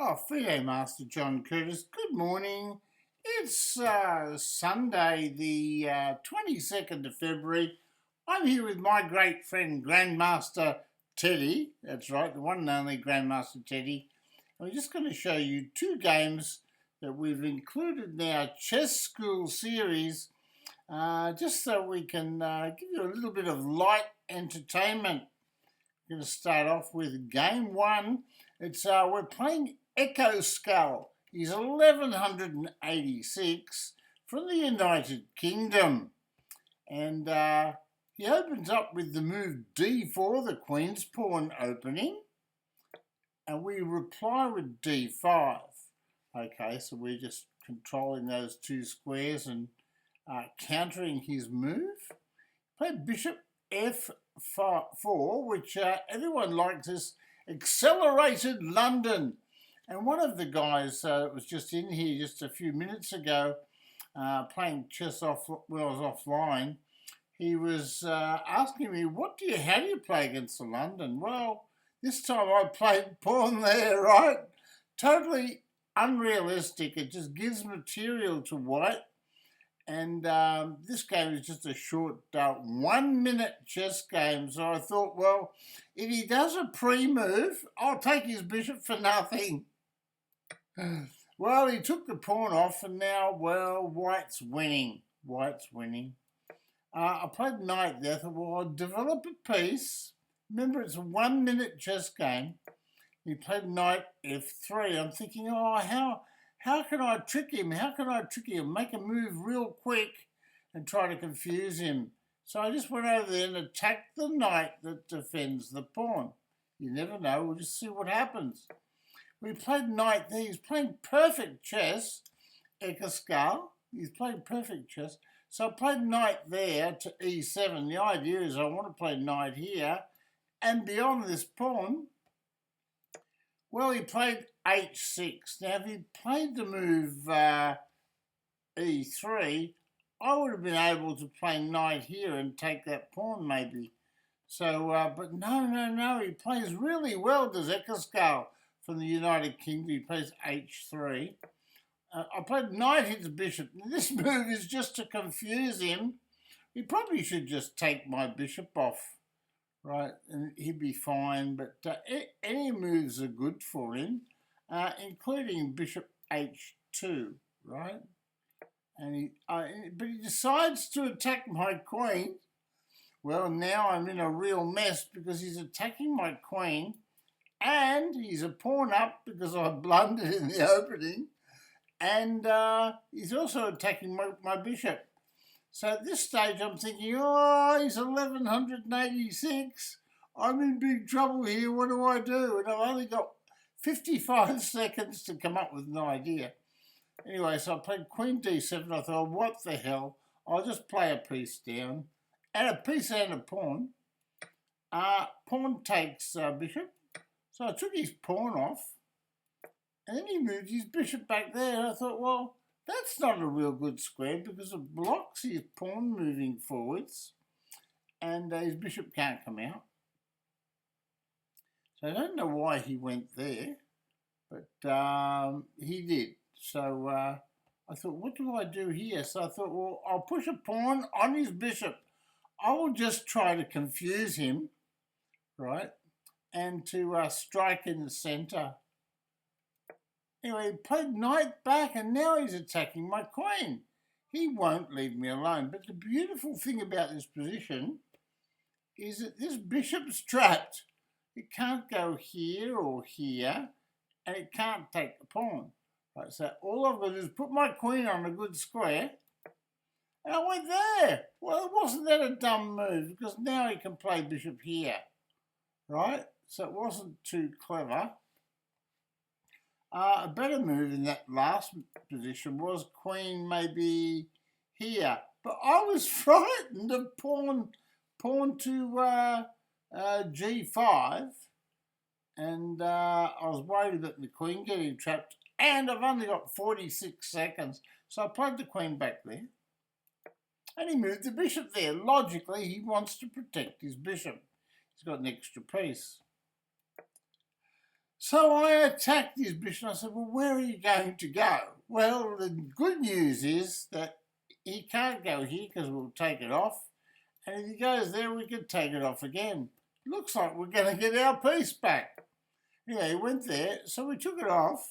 Oh, FIDE Master John Curtis, good morning. It's Sunday, the 22nd of February. I'm here with my great friend Grandmaster Teddy. That's right, the one and only Grandmaster Teddy. And we're just going to show you two games that we've included in our Chess School series, just so we can give you a little bit of light entertainment. We're going to start off with game one. We're playing Echoskal. He's 1186 from the United Kingdom. And he opens up with the move d4, the Queen's Pawn opening. And we reply with d5. Okay, so we're just controlling those two squares and countering his move. Play Bishop f4, which everyone likes this accelerated London. And one of the guys that was just in here just a few minutes ago, playing chess when I was offline, he was asking me, how do you play against the London? Well, this time I played pawn there, right? Totally unrealistic. It just gives material to white. And this game is just a short 1 minute chess game. So I thought, well, if he does a pre-move, I'll take his bishop for nothing. Well, he took the pawn off and now, well, white's winning. White's winning. I played knight there. I thought, well, I'll develop a piece. Remember, it's a 1 minute chess game. He played knight f3. I'm thinking, oh, how can I trick him? How can I trick him? Make a move real quick and try to confuse him. So I just went over there and attacked the knight that defends the pawn. You never know. We'll just see what happens. We played knight there. He's playing perfect chess. Echoskal. He's playing perfect chess. So I played knight there to e7. The idea is I want to play knight here. And beyond this pawn, well, he played h6. Now, if he played the move e3, I would have been able to play knight here and take that pawn maybe. So, but no. He plays really well, does Echoskal from the United Kingdom. He plays h3. I played knight hits bishop. This move is just to confuse him. He probably should just take my bishop off. Right, and he'd be fine, but any moves are good for him, including bishop h2, right? And but he decides to attack my queen. Well, now I'm in a real mess because he's attacking my queen, and he's a pawn up because I blundered in the opening, and he's also attacking my bishop. So at this stage, I'm thinking, oh, he's 1186. I'm in big trouble here. What do I do? And I've only got 55 seconds to come up with an idea. Anyway, so I played queen d7. I thought, what the hell? I'll just play a piece down. And a piece and a pawn. Pawn takes bishop. So I took his pawn off. And then he moved his bishop back there. And I thought, well, that's not a real good square because it blocks his pawn moving forwards and his bishop can't come out. So I don't know why he went there, but he did. So I thought, what do I do here? So I thought, well, I'll push a pawn on his bishop. I will just try to confuse him, right, and to strike in the centre. Anyway, he played knight back and now he's attacking my queen. He won't leave me alone. But the beautiful thing about this position is that this bishop's trapped. It can't go here or here and it can't take the pawn. Right, so all I've got to do is put my queen on a good square and I went there. Well, wasn't that a dumb move? Because now he can play bishop here, right? So it wasn't too clever. A better move in that last position was queen maybe here. But I was frightened of pawn to g5. And I was worried about the queen getting trapped. And I've only got 46 seconds. So I played the queen back there. And he moved the bishop there. Logically, he wants to protect his bishop. He's got an extra piece. So I attacked his bishop. I said, well, where are you going to go? Well, the good news is that he can't go here because we'll take it off. And if he goes there, we can take it off again. Looks like we're going to get our piece back. Anyway, he went there, so we took it off.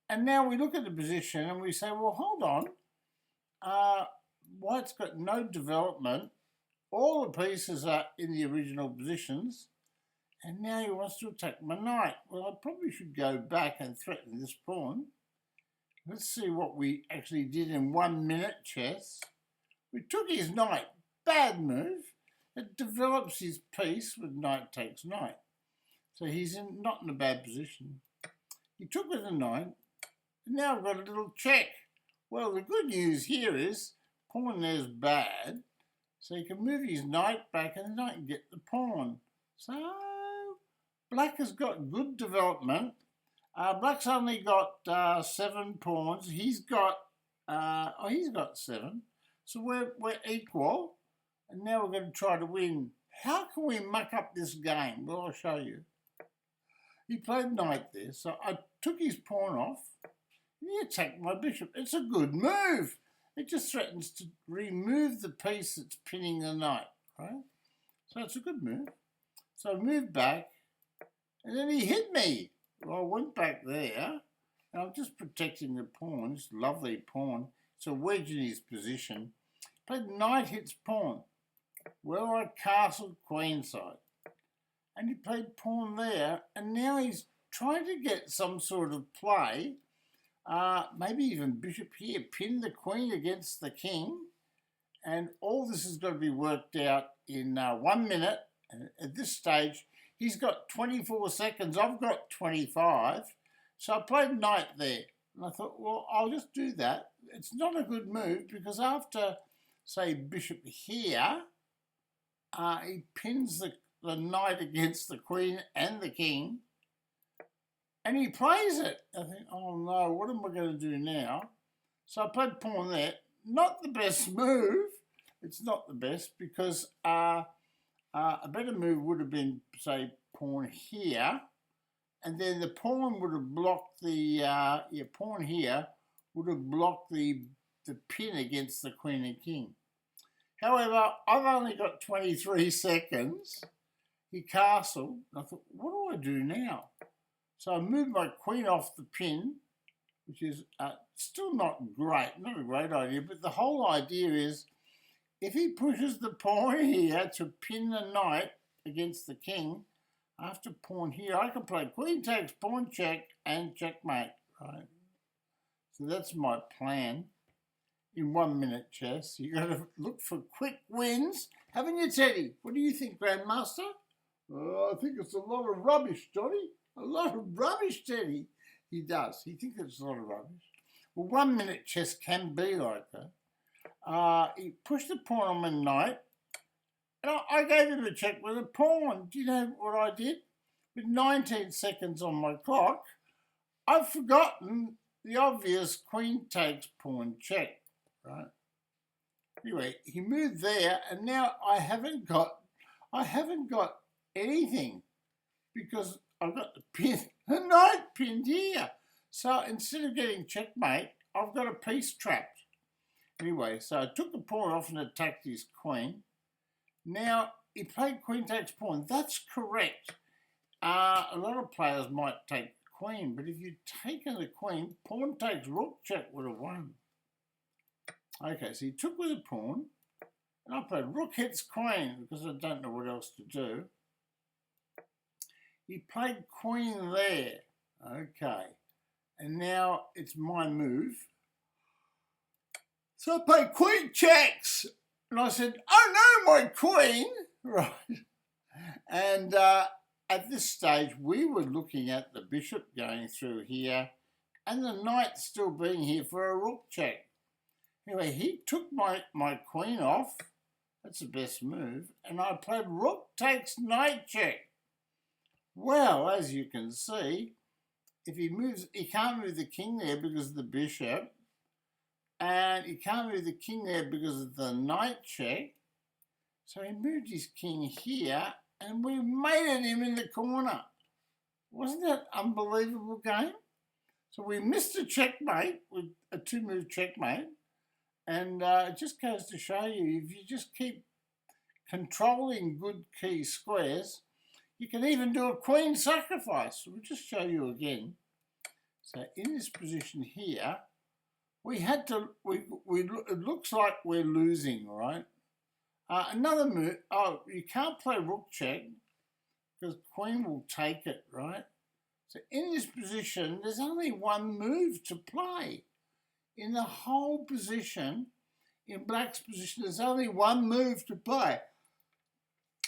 And now we look at the position and we say, well, hold on. White's got no development. All the pieces are in the original positions. And now he wants to attack my knight. Well, I probably should go back and threaten this pawn. Let's see what we actually did in 1 minute chess. We took his knight. Bad move. It develops his piece with knight takes knight. So he's not in a bad position. He took with the knight. And now I've got a little check. Well, the good news here is pawn there's bad. So he can move his knight back and the knight can get the pawn. So black has got good development. Black's only got 7 pawns. He's got 7. So we're equal. And now we're going to try to win. How can we muck up this game? Well, I'll show you. He played knight there. So I took his pawn off. And he attacked my bishop. It's a good move. It just threatens to remove the piece that's pinning the knight, right? So it's a good move. So I moved back. And then he hit me. Well, I went back there, and I'm just protecting the pawn. This lovely pawn. It's a wedge in his position. Played knight hits pawn. Well, I castled queenside. And he played pawn there, and now he's trying to get some sort of play. Maybe even bishop here. Pin the queen against the king. And all this has got to be worked out in 1 minute. And at this stage, he's got 24 seconds. I've got 25. So I played knight there. And I thought, well, I'll just do that. It's not a good move because after, say, bishop here, he pins the knight against the queen and the king. And he plays it. I think, oh no, what am I going to do now? So I played pawn there. Not the best move. It's not the best because a better move would have been, say, pawn here, and then the pawn would have blocked the pawn here would have blocked the pin against the queen and king. However, I've only got 23 seconds. He castled. I thought, what do I do now? So I moved my queen off the pin, which is still not a great idea, but the whole idea is if he pushes the pawn here to pin the knight against the king, after pawn here, I can play queen takes pawn check and checkmate, right? So that's my plan in 1 minute chess. You've got to look for quick wins. Haven't you, Teddy? What do you think, Grandmaster? Oh, I think it's a lot of rubbish, Johnny. A lot of rubbish, Teddy. He does. He thinks it's a lot of rubbish. Well, 1 minute chess can be like that. He pushed the pawn on my knight. And I gave him a check with a pawn. Do you know what I did? With 19 seconds on my clock, I've forgotten the obvious queen takes pawn check, right? Anyway, he moved there, and now I haven't got anything because I've got the knight pinned here. So instead of getting checkmate, I've got a piece trapped. Anyway, so I took the pawn off and attacked his queen. Now, he played queen takes pawn. That's correct. A lot of players might take queen, but if you'd taken the queen, pawn takes rook check would have won. Okay, so he took with a pawn, and I played rook hits queen because I don't know what else to do. He played queen there. Okay, and now it's my move. So I played queen checks. And I said, oh no, my queen, right? And at this stage, we were looking at the bishop going through here and the knight still being here for a rook check. Anyway, he took my queen off. That's the best move. And I played rook takes knight check. Well, as you can see, if he moves, he can't move the king there because of the bishop. And he can't move the king there because of the knight check. So he moved his king here, and we mated him in the corner. Wasn't that an unbelievable game? So we missed a checkmate with a 2-move checkmate. And it just goes to show you, if you just keep controlling good key squares, you can even do a queen sacrifice. We'll just show you again. So in this position here, we had to, it looks like we're losing, right? Another move, you can't play rook check because queen will take it, right? So in this position, there's only one move to play. In the whole position, in black's position, there's only one move to play.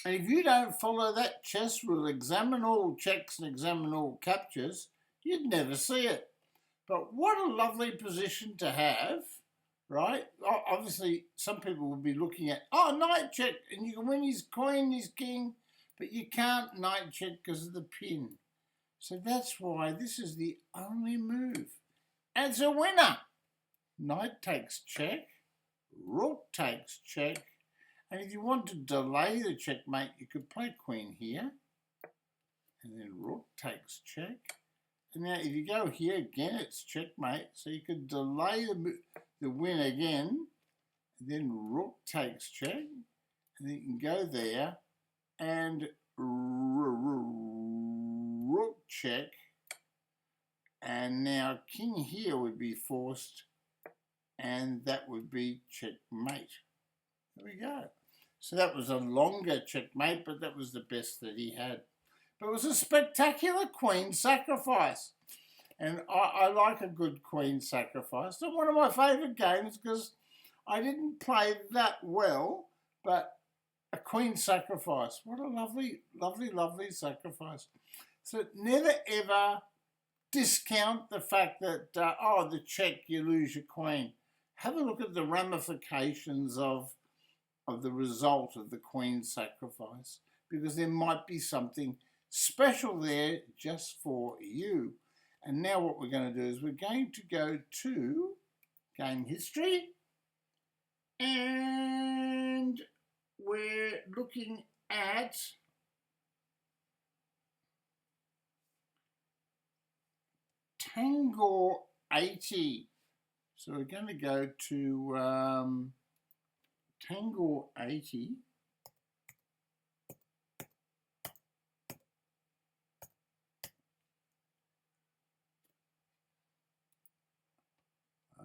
And if you don't follow that chess rule, examine all checks and examine all captures, you'd never see it. But what a lovely position to have, right? Obviously, some people will be looking at, knight check, and you can win his queen, his king, but you can't knight check because of the pin. So that's why this is the only move. And it's a winner. Knight takes check, rook takes check, and if you want to delay the checkmate, you could play queen here, and then rook takes check. And now if you go here again, it's checkmate, so you could delay the win again, and then rook takes check, and then you can go there, and rook check, and now king here would be forced, and that would be checkmate. There we go. So that was a longer checkmate, but that was the best that he had. But it was a spectacular queen sacrifice. And I like a good queen sacrifice. It's not one of my favourite games because I didn't play that well, but a queen sacrifice. What a lovely, lovely, lovely sacrifice. So never ever discount the fact that, the check, you lose your queen. Have a look at the ramifications of the result of the queen sacrifice, because there might be something special there just for you. And now what we're going to do is we're going to go to game history, and we're looking at Tangor 80. So we're going to go to Tangor 80.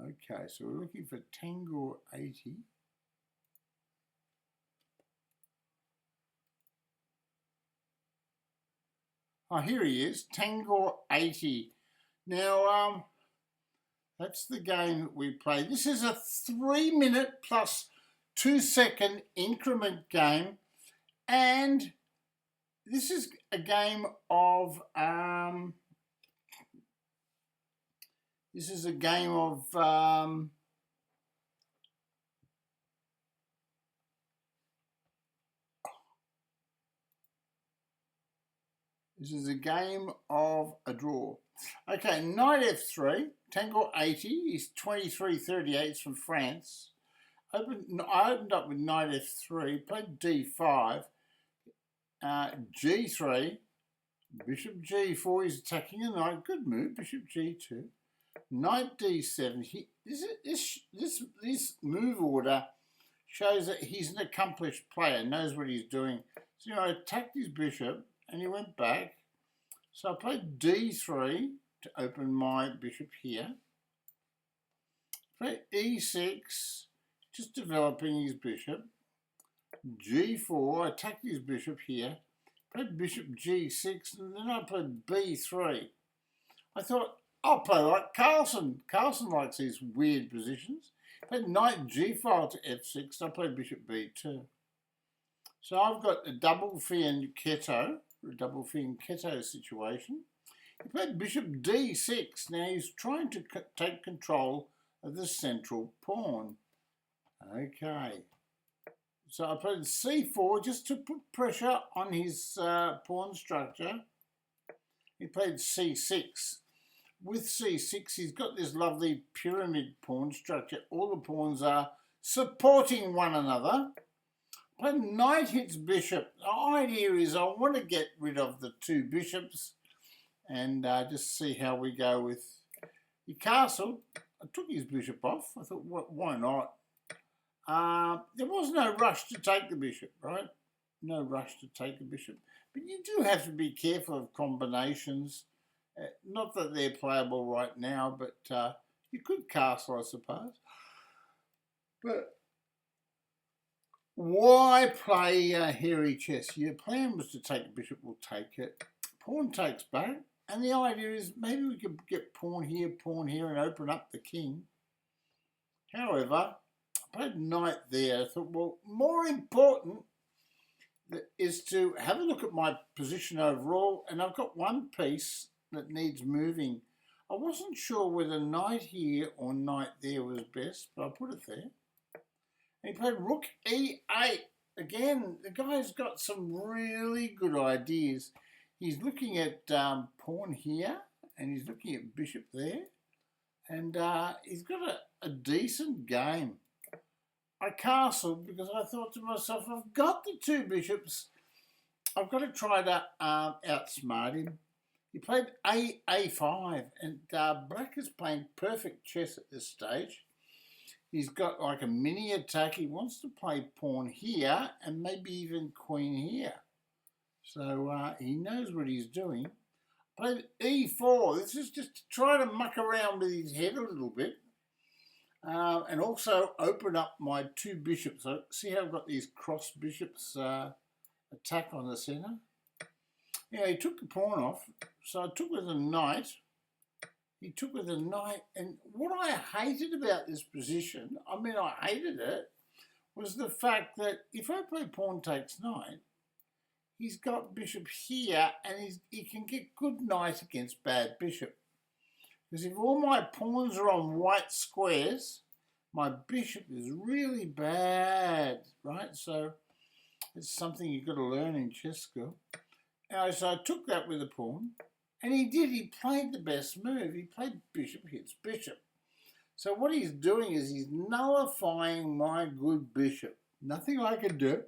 Okay, so we're looking for Tangor 80. Oh, here he is, Tangor 80. Now, that's the game that we play. This is a 3-minute plus 2-second increment game, and this is a game of this is a game of a draw. Okay, knight f3, Tangor 80, he's 23-38, he's from France. I opened up with knight f3, played d5, g3, bishop g4, he's attacking a knight, good move, bishop g2, knight d7. This move order shows that he's an accomplished player, knows what he's doing. So I attacked his bishop and he went back. So I played d3 to open my bishop here. Played e6, just developing his bishop. g4, attacked his bishop here. Played bishop g6, and then I played b3. I thought, I'll play like Carlsen. Carlsen likes these weird positions. Played knight g5 to f6, I played bishop b2. So I've got a double fianchetto, situation. He played bishop d6. Now he's trying to take control of the central pawn. Okay. So I played c4 just to put pressure on his pawn structure. He played c6. With c6, he's got this lovely pyramid pawn structure. All the pawns are supporting one another. When knight hits bishop, the idea is I want to get rid of the two bishops and just see how we go with your castle. I took his bishop off. I thought, why not? There was no rush to take the bishop, right? No rush to take the bishop. But you do have to be careful of combinations. Not that they're playable right now, but you could castle, I suppose. But why play hairy chess? Your plan was to take the bishop, we'll take it. Pawn takes back. And the idea is maybe we could get pawn here, and open up the king. However, I played knight there. I thought, well, more important is to have a look at my position overall, and I've got one piece that needs moving. I wasn't sure whether knight here or knight there was best, but I put it there. And he played rook e8. Again, the guy's got some really good ideas. He's looking at pawn here, and he's looking at bishop there, and he's got a decent game. I castled because I thought to myself, I've got the two bishops. I've got to try to outsmart him. He played a5, and black is playing perfect chess at this stage. He's got like a mini attack. He wants to play pawn here and maybe even queen here. So he knows what he's doing. Played e4. This is just to try to muck around with his head a little bit. And also open up my two bishops. So see how I've got these cross bishops attack on the centre? Yeah, he took the pawn off. So I took with a knight. He took with a knight. And what I hated about this position, I mean I hated it, was the fact that if I play pawn takes knight, he's got bishop here and he can get good knight against bad bishop. Because if all my pawns are on white squares, my bishop is really bad, right? So it's something you've got to learn in chess school. So I took that with a pawn, and he did. He played the best move. He played bishop hits bishop. So what he's doing is he's nullifying my good bishop. Nothing I can do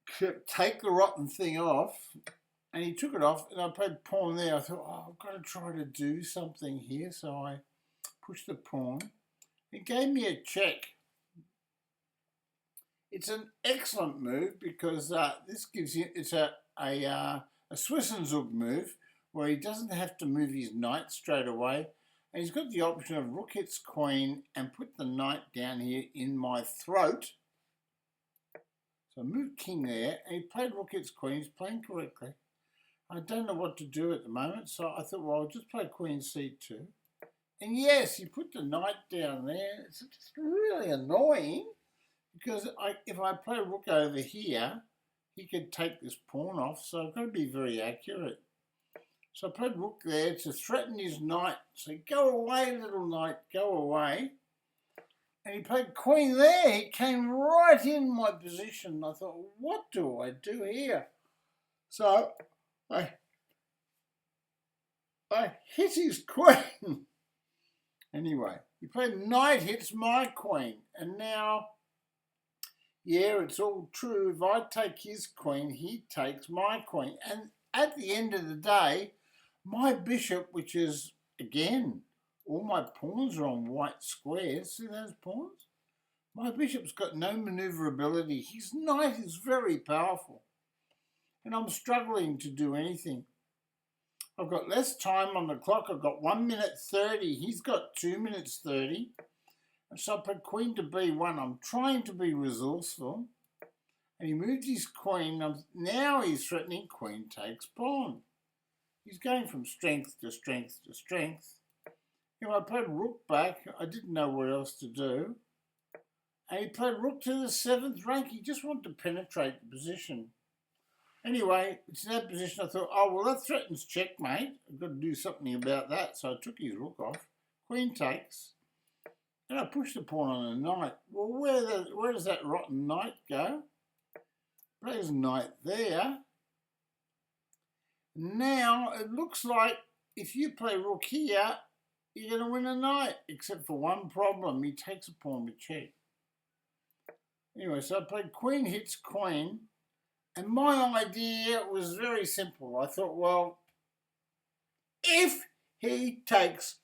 except take the rotten thing off. And he took it off, and I played pawn there. I thought, oh, I've got to try to do something here. So I pushed the pawn. It gave me a check. It's an excellent move because this gives you, it's a Zug move where he doesn't have to move his knight straight away. And he's got the option of rook hits queen and put the knight down here in my throat. So I moved king there, and he played rook hits queen. He's playing correctly. I don't know what to do at the moment, so I thought, well, I'll just play queen c2. And yes, he put the knight down there. It's just really annoying because if I play rook over here, he could take this pawn off, so I've got to be very accurate. So I played rook there to threaten his knight. So go away, little knight, go away. And he played queen there. He came right in my position. I thought, what do I do here? So I hit his queen. Anyway, he played knight hits my queen. And now, yeah, it's all true. If I take his queen, he takes my queen. And at the end of the day, my bishop, which is, again, all my pawns are on white squares. See those pawns? My bishop's got no maneuverability. His knight is very powerful. And I'm struggling to do anything. I've got less time on the clock. I've got 1 minute 30. He's got 2 minutes 30. And so I put queen to b1. I'm trying to be resourceful. And he moved his queen. Now he's threatening queen takes pawn. He's going from strength to strength to strength. You know, I played rook back. I didn't know what else to do. And he played rook to the 7th rank. He just wanted to penetrate the position. Anyway, it's in that position. I thought, oh, well, that threatens checkmate. I've got to do something about that. So I took his rook off. Queen takes. And I pushed the pawn on a knight. Well, where does that rotten knight go? Plays knight there. Now, it looks like if you play rook here, you're going to win a knight, except for one problem. He takes a pawn to check. Anyway, so I played queen hits queen. And my idea was very simple. I thought, well, If he takes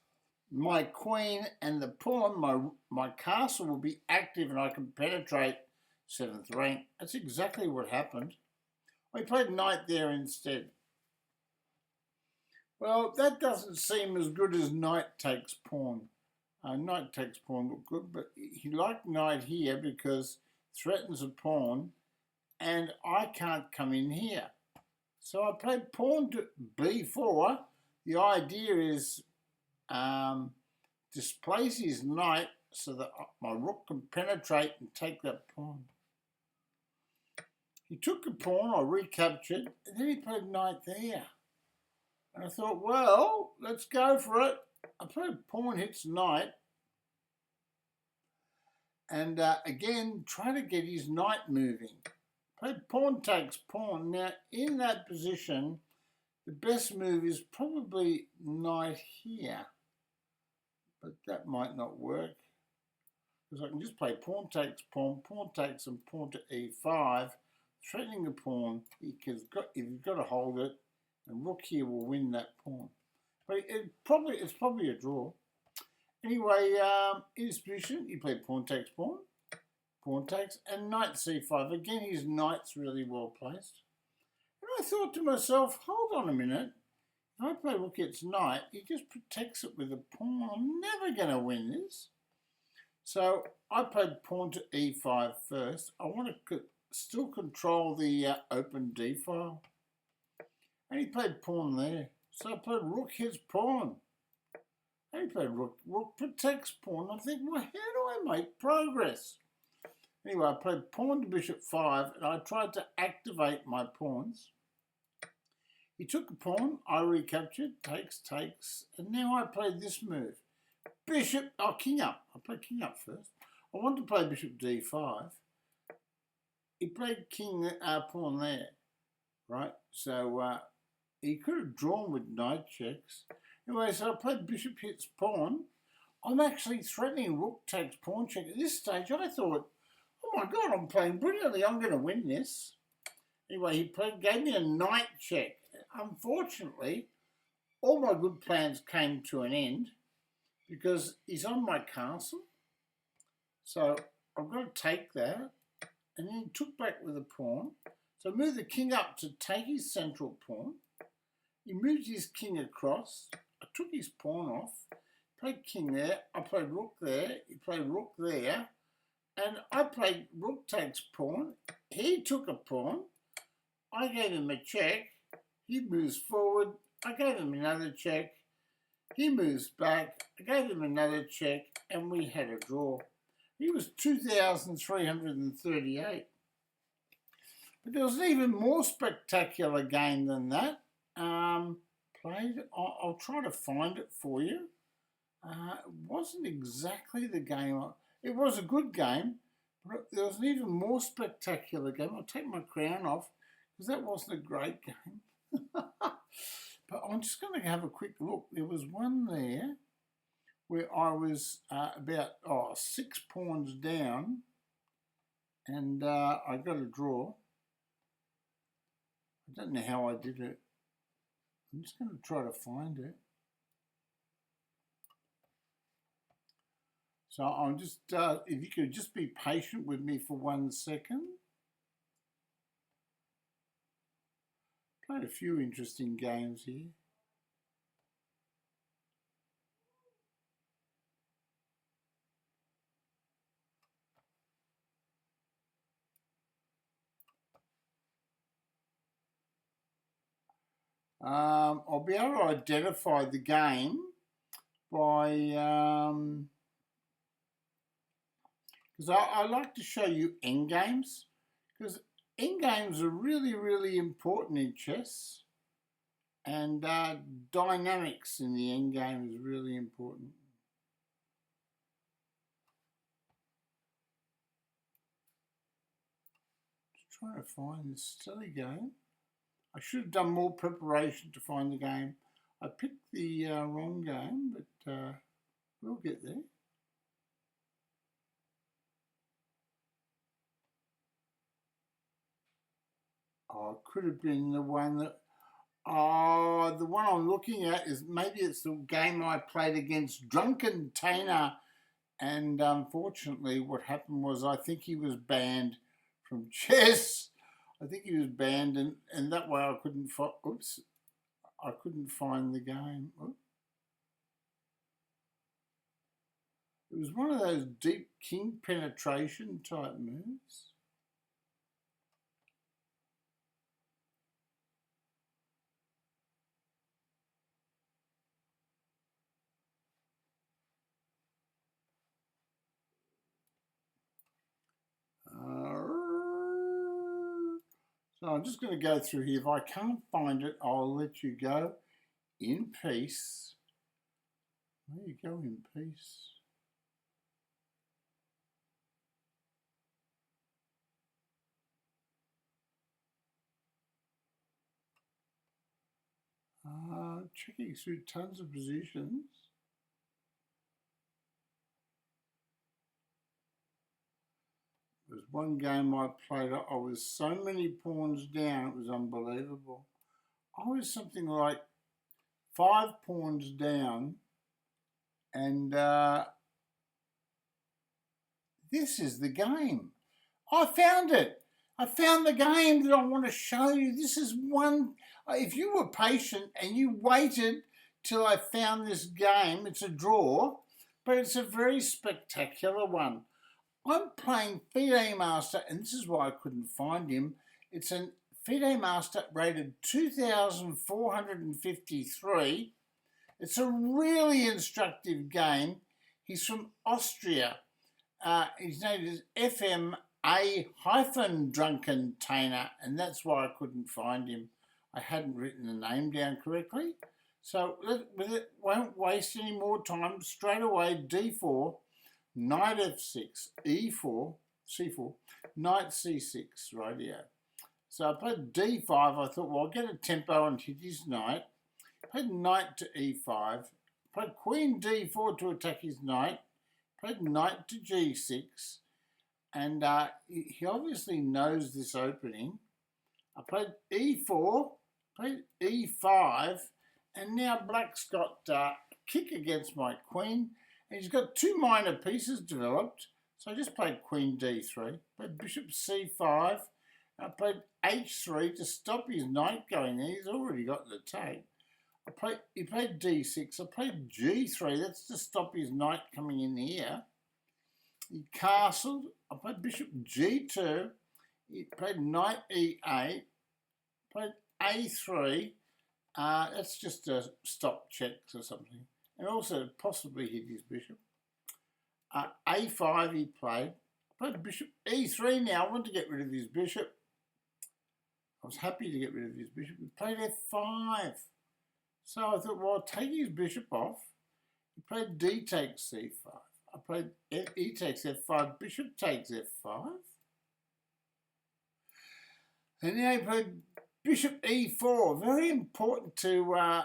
my queen and the pawn, my castle will be active and I can penetrate 7th rank. That's exactly what happened. I played knight there instead. Well, that doesn't seem as good as knight takes pawn. Knight takes pawn looked good, but he liked knight here because threatens a pawn and I can't come in here. So I played pawn to b4. The idea is displace his knight so that my rook can penetrate and take that pawn. He took a pawn, I recaptured, and then he played knight there. And I thought, well, let's go for it. I played pawn hits knight. And again, try to get his knight moving. Played pawn takes pawn. Now, in that position, the best move is probably knight here. But that might not work. Because I can just play pawn takes pawn takes and pawn to e5, threatening the pawn. He's got to hold it, and rook here will win that pawn. But it's probably a draw. Anyway, in this position, he played pawn takes, and knight c5. Again, his knight's really well placed. And I thought to myself, hold on a minute. If I play rook hits knight, he just protects it with a pawn. I'm never going to win this. So I played pawn to e5 first. I want to still control the open d file. And he played pawn there. So I played rook hits pawn. And he played rook protects pawn. I'm thinking, well, how do I make progress? Anyway, I played pawn to bishop 5, and I tried to activate my pawns. He took a pawn, I recaptured, takes, and now I played this move. King up. I played king up first. I wanted to play bishop d5. He played pawn there, right? So he could have drawn with knight checks. Anyway, so I played bishop hits pawn. I'm actually threatening rook takes pawn check. At this stage, I thought, oh my God, I'm playing brilliantly. I'm going to win this. Anyway, he gave me a knight check. Unfortunately, all my good plans came to an end because he's on my castle. So I've got to take that. And then he took back with a pawn. So I moved the king up to take his central pawn. He moved his king across. I took his pawn off. Played king there. I played rook there. He played rook there. And I played rook takes pawn. He took a pawn. I gave him a check. He moves forward. I gave him another check. He moves back. I gave him another check. And we had a draw. He was 2,338. But there was an even more spectacular game than that. I'll try to find it for you. It wasn't exactly the game. It was a good game, but there was an even more spectacular game. I'll take my crown off because that wasn't a great game. But I'm just going to have a quick look. There was one there where I was about 6 pawns down and I got a draw. I don't know how I did it. I'm just going to try to find it. So I'm just, if you could just be patient with me for 1 second. Played a few interesting games here. I'll be able to identify the game by, because I like to show you endgames, because endgames are really, really important in chess, and dynamics in the endgame is really important. Just trying to find this silly game. I should have done more preparation to find the game. I picked the wrong game, but we'll get there. Oh, it could have been the one that Oh, the one I'm looking at is maybe it's the game I played against Drunkenthaner, and unfortunately, what happened was I think he was banned from chess. I think he was banned, and that way I couldn't. Oops, I couldn't find the game. Oops. It was one of those deep king penetration type moves. So I'm just going to go through here. If I can't find it, I'll let you go in peace. There you go, in peace. Checking through tons of positions. There's one game I played, I was so many pawns down, it was unbelievable. I was something like 5 pawns down, and this is the game. I found it. I found the game that I want to show you. This is one, if you were patient and you waited till I found this game, it's a draw, but it's a very spectacular one. I'm playing FIDE Master, and this is why I couldn't find him. It's a FIDE Master rated 2,453. It's a really instructive game. He's from Austria. His name is FMA-Drunkenthaner, and that's why I couldn't find him. I hadn't written the name down correctly. So with it, won't waste any more time. Straight away, D4, knight F6, E4, C4, knight C6, rightio. So I played D5. I thought, well, I'll get a tempo and hit his knight. Played knight to E5. Played queen D4 to attack his knight. Played knight to G6. And he obviously knows this opening. I played E4, played E5, and now black's got a kick against my queen, and he's got 2 minor pieces developed. So I just played queen D3, played bishop C5, I played H3 to stop his knight going there. He's already got the take. He played D6, I played G3, that's to stop his knight coming in here. He castled, I played bishop G2, he played knight E8, played A3, that's just to stop checks or something, and also possibly hit his bishop. A5 he played bishop E3 now, I want to get rid of his bishop. I was happy to get rid of his bishop. He played F5. So I thought, well, I'll take his bishop off. He played D takes C5. I played E takes F5, bishop takes F5. And now he played bishop E4. Very important to,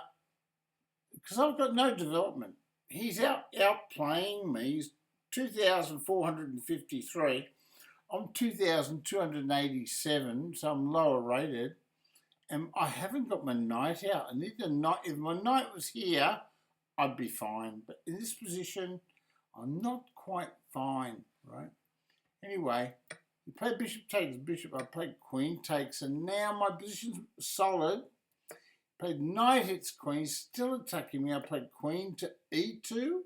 because I've got no development. He's outplaying me. He's 2,453. I'm 2,287, so I'm lower rated. And I haven't got my knight out. I need the knight. If my knight was here, I'd be fine. But in this position, I'm not quite fine, right? Anyway, he played bishop takes bishop. I played queen takes, and now my position's solid. Played knight hits queen, still attacking me. I played queen to E2,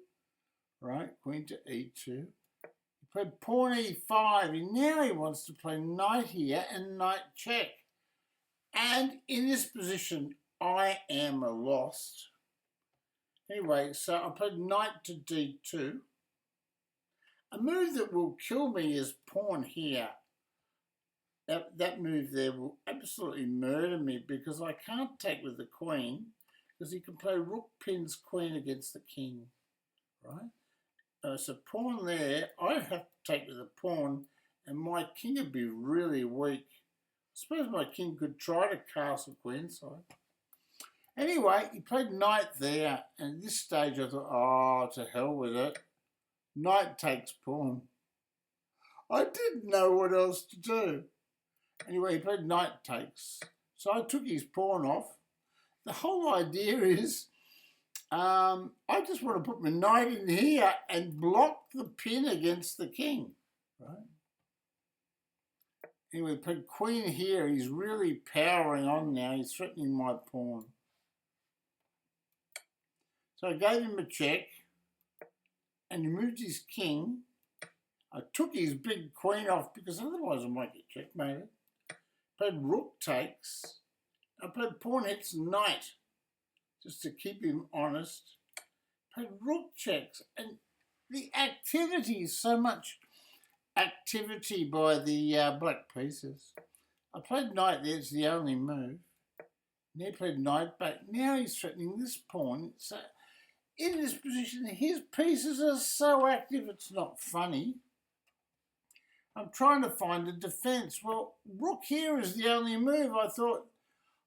right? Queen to E2. He played pawn E5, and now he wants to play knight here and knight check. And in this position, I am lost. Anyway, so I played knight to D2. A move that will kill me is pawn here. That move there will absolutely murder me because I can't take with the queen because he can play rook pins queen against the king, right? So pawn there, I have to take with the pawn and my king would be really weak. I suppose my king could try to castle queenside. Anyway, he played knight there, and at this stage I thought, oh, to hell with it. Knight takes pawn. I didn't know what else to do. Anyway, he played knight takes. So I took his pawn off. the whole idea is I just want to put my knight in here and block the pin against the king, right? Anyway, put queen here. He's really powering on now. He's threatening my pawn. So I gave him a check and he moved his king. I took his big queen off because otherwise I might get checkmated. Played rook takes. I played pawn hits knight just to keep him honest. Played rook checks, and the activity, so much activity by the black pieces. I played knight there, it's the only move. And he played knight back. Now he's threatening this pawn. So in this position, his pieces are so active, it's not funny. I'm trying to find a defence. Well, rook here is the only move. I thought,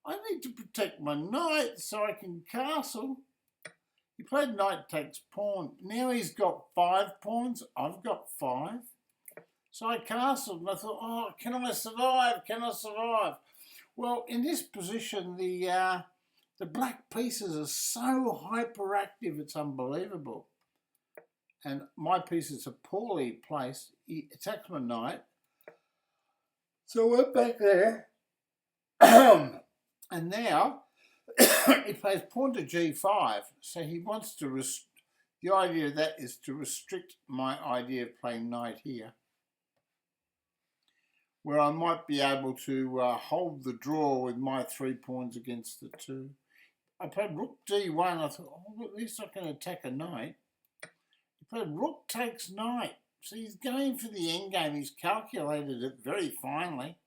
I need to protect my knight so I can castle. He played knight takes pawn. Now he's got 5 pawns. I've got 5. So I castled and I thought, oh, can I survive? Can I survive? Well, in this position, the black pieces are so hyperactive, it's unbelievable. And my pieces are poorly placed. He attacks my knight. So we're back there. And now he plays pawn to g5. So he wants to, the idea of that is to restrict my idea of playing knight here, where I might be able to hold the draw with my 3 pawns against the 2. I played rook d1. I thought, oh, at least I can attack a knight. He played rook takes knight. So he's going for the endgame. He's calculated it very finely.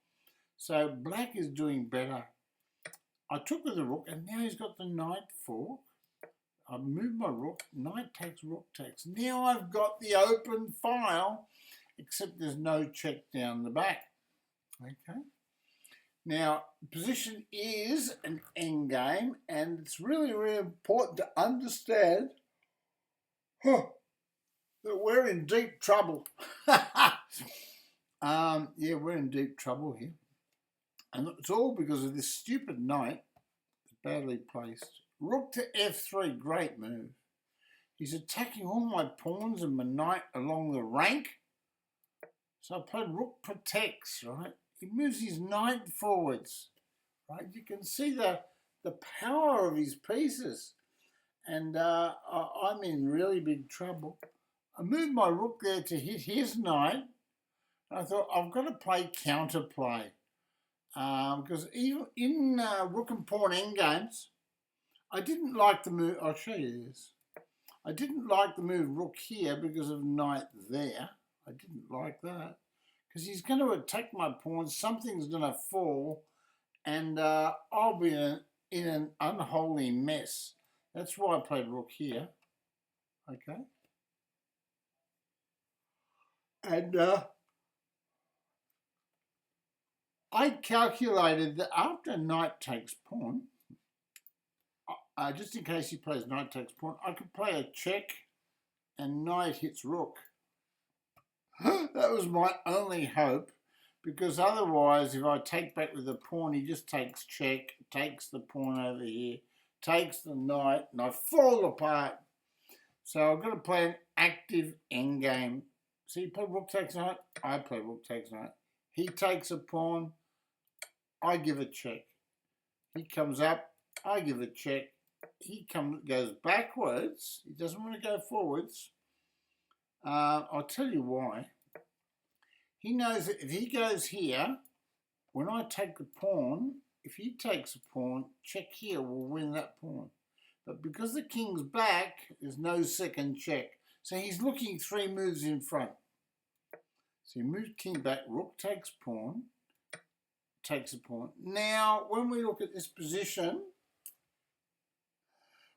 So black is doing better. I took with the rook, and now he's got the knight fork. I moved my rook. Knight takes, rook takes. Now I've got the open file, except there's no check down the back. Okay. Now, position is an endgame, and it's really, really important to understand that we're in deep trouble. Yeah, we're in deep trouble here. And it's all because of this stupid knight, badly placed. Rook to f3, great move. He's attacking all my pawns and my knight along the rank. So I played rook protects, right? He moves his knight forwards, right? You can see the power of his pieces. And I'm in really big trouble. I moved my rook there to hit his knight. And I thought, I've got to play counterplay. Because even in rook and pawn endgames, I didn't like the move. I'll show you this. I didn't like the move rook here because of knight there. I didn't like that. Because he's going to attack my pawns, something's going to fall, and I'll be in an unholy mess. That's why I played rook here. Okay. And I calculated that after knight takes pawn, just in case he plays knight takes pawn, I could play a check and knight hits rook. That was my only hope, because otherwise, if I take back with the pawn, he just takes check, takes the pawn over here, takes the knight, and I fall apart. So I've got to play an active endgame. So you play rook takes knight, I play rook takes knight. He takes a pawn, I give a check. He comes up, I give a check. He goes backwards. He doesn't want to go forwards. I'll tell you why. He knows that if he goes here, when I take the pawn, if he takes a pawn, check here will win that pawn. But because the king's back, there's no second check. So he's looking 3 moves in front. So he moves king back, rook takes pawn, takes a pawn. Now, when we look at this position,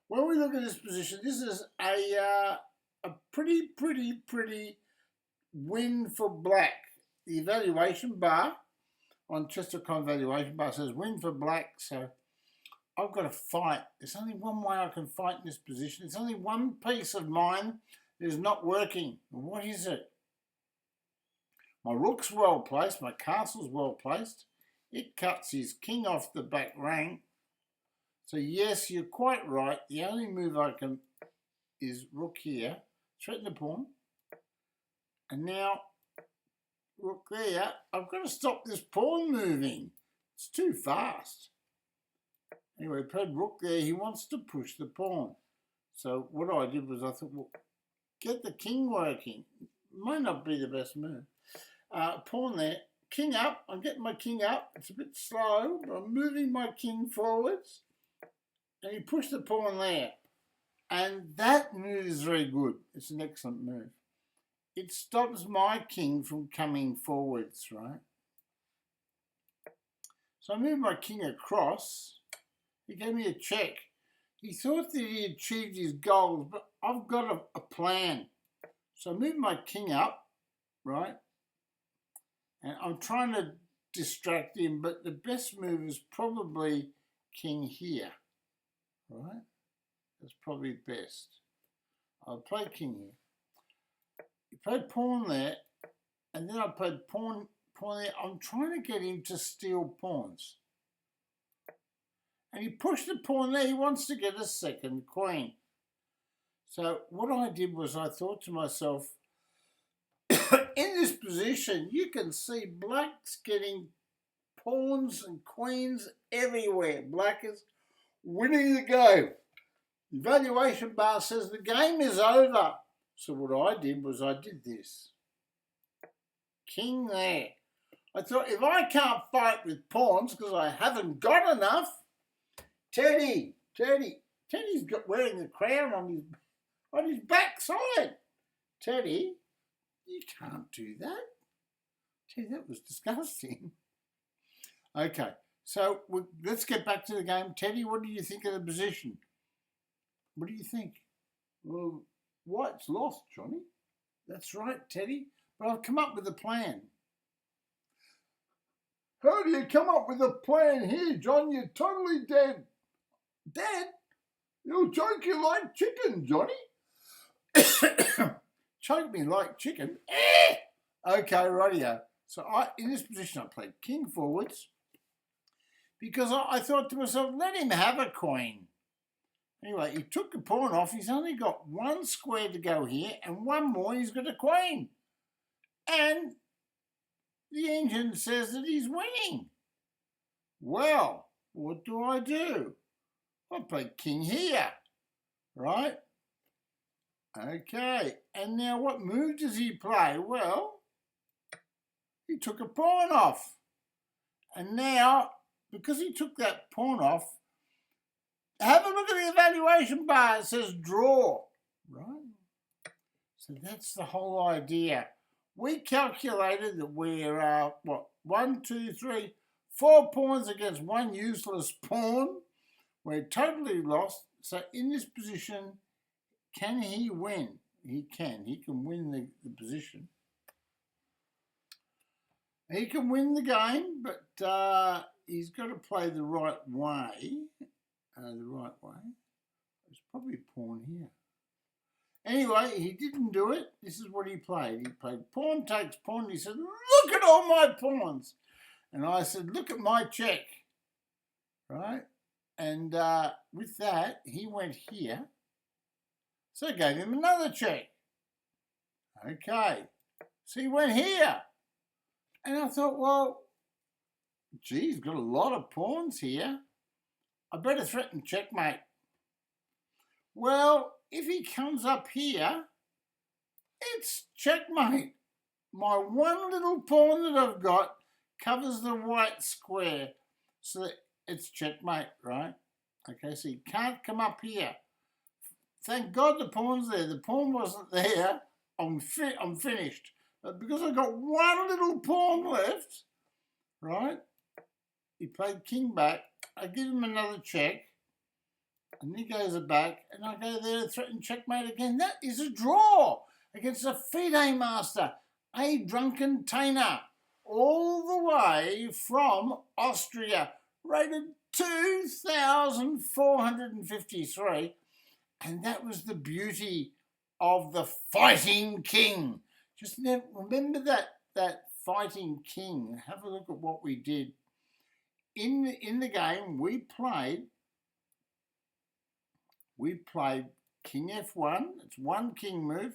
this is a pretty win for black. The evaluation bar on CHESSKOOL evaluation bar says win for black, so I've got to fight. There's only one way I can fight in this position. There's only one piece of mine that is not working. What is it? My rook's well placed, my castle's well placed. It cuts his king off the back rank. So yes, you're quite right. The only move I can is rook here, threaten the pawn. And now rook there. I've got to stop this pawn moving. It's too fast. Anyway, played rook there. He wants to push the pawn. So what I did was I thought, well, get the king working. Might not be the best move. Pawn there. King up. I'm getting my king up. It's a bit slow, but I'm moving my king forwards. And he pushed the pawn there. And that move is very good. It's an excellent move. It stops my king from coming forwards, right? So I moved my king across. He gave me a check. He thought that he achieved his goals, but I've got a plan. So I moved my king up, right? And I'm trying to distract him, but the best move is probably king here, right? That's probably best. I'll play king here. He played pawn there, and then I played pawn there. I'm trying to get him to steal pawns. And he pushed the pawn there. He wants to get a second queen. So what I did was I thought to myself, in this position, you can see black's getting pawns and queens everywhere. Black is winning the game. The evaluation bar says the game is over. So what I did was I did this. King there. I thought if I can't fight with pawns because I haven't got enough, Teddy's wearing the crown on his backside. Teddy, you can't do that. Teddy, that was disgusting. Okay, so let's get back to the game. Teddy, what do you think of the position? What do you think? Well, white's lost, Johnny. That's right, Teddy. But I've come up with a plan. How do you come up with a plan here, John? You're totally dead. Dead? You'll choke you like chicken, Johnny. Choke me like chicken? Okay, rightio. So in this position, I played king forwards because I thought to myself, let him have a queen. Anyway, he took the pawn off. He's only got one square to go here, and one more, he's got a queen. And the engine says that he's winning. Well, what do? I play king here, right? Okay, and now what move does he play? Well, he took a pawn off. And now, because he took that pawn off, have a look at the evaluation bar. It says draw, right? So that's the whole idea. We calculated that we're, 4 pawns against one useless pawn. We're totally lost. So in this position, can he win? He can. He can win the position. He can win the game, but he's got to play the right way. There's probably a pawn here. Anyway, he didn't do it. This is what he played. He played pawn takes pawn. He said, look at all my pawns. And I said, look at my check. Right? And with that, he went here. So I gave him another check. Okay. So he went here. And I thought, well, geez, got a lot of pawns here. I better threaten checkmate. Well, if he comes up here, it's checkmate. My one little pawn that I've got covers the white square, so that it's checkmate, right? Okay, so he can't come up here. Thank God the pawn's there. The pawn wasn't there. I'm finished. But because I've got one little pawn left, right? He played king back. I give him another check. And he goes back, and I go there and threaten checkmate again. That is a draw against a FIDE master, adrunkenthaner, all the way from Austria, rated 2,453. And that was the beauty of the fighting king. Just remember that fighting king. Have a look at what we did. In the game, we played we played King F1, it's one king move.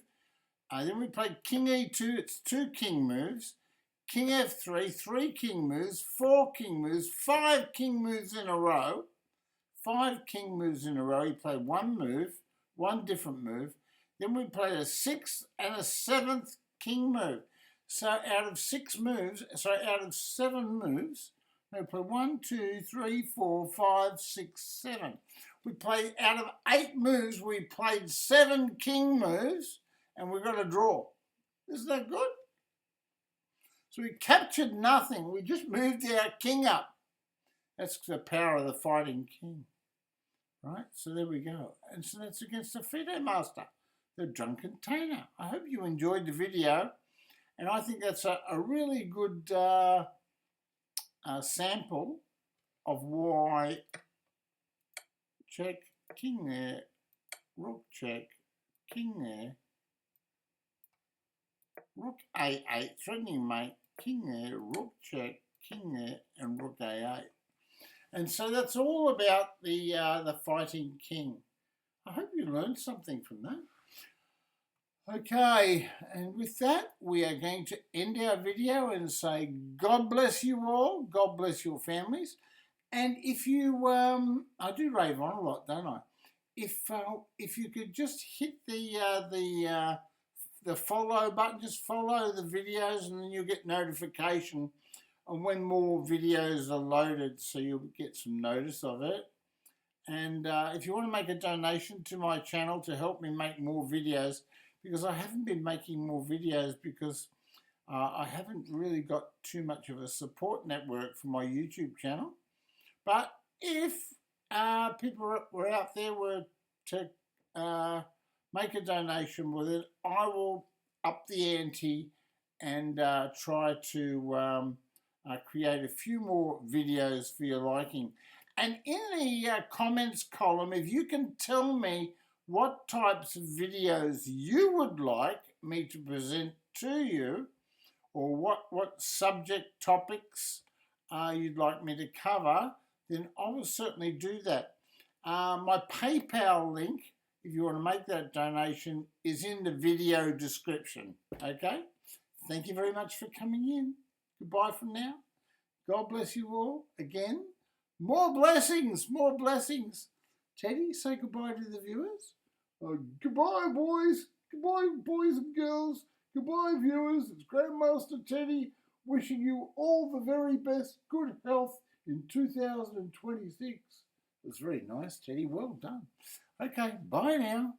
Then we played King E2, it's two king moves. King F3, three king moves, four king moves, five king moves in a row. Five king moves in a row. He played one move, one different move. Then we played a sixth and a seventh king move. So out of out of seven moves, we played 1, 2, 3, 4, 5, 6, 7. We played out of 8 moves, we played 7 king moves, and we got a draw. Isn't that good? So we captured nothing. We just moved our king up. That's the power of the fighting king. Right? So there we go. And so that's against the FIDE master, the adrunkenthaner. I hope you enjoyed the video. And I think that's a really good sample of why check, king there, rook check, king there, rook A8, threatening mate, king there, rook check, king there, and rook A8. And so that's all about the fighting king. I hope you learned something from that. Okay, and with that, we are going to end our video and say God bless you all, God bless your families. And if you, I do rave on a lot, don't I? If you could just hit the follow button, just follow the videos, and then you'll get notification on when more videos are loaded, so you'll get some notice of it. And if you want to make a donation to my channel to help me make more videos, because I haven't been making more videos because I haven't really got too much of a support network for my YouTube channel. But if people were out there were to make a donation with it, I will up the ante and try to create a few more videos for your liking. And in the comments column, if you can tell me what types of videos you would like me to present to you, or what subject topics you'd like me to cover, then I will certainly do that. My PayPal link, if you want to make that donation, is in the video description. Okay? Thank you very much for coming in. Goodbye from now. God bless you all. Again, more blessings, more blessings. Teddy, say goodbye to the viewers. Goodbye, boys. Goodbye, boys and girls. Goodbye, viewers. It's Grandmaster Teddy wishing you all the very best, good health in 2026. That's very nice, Teddy. Well done. Okay, bye now.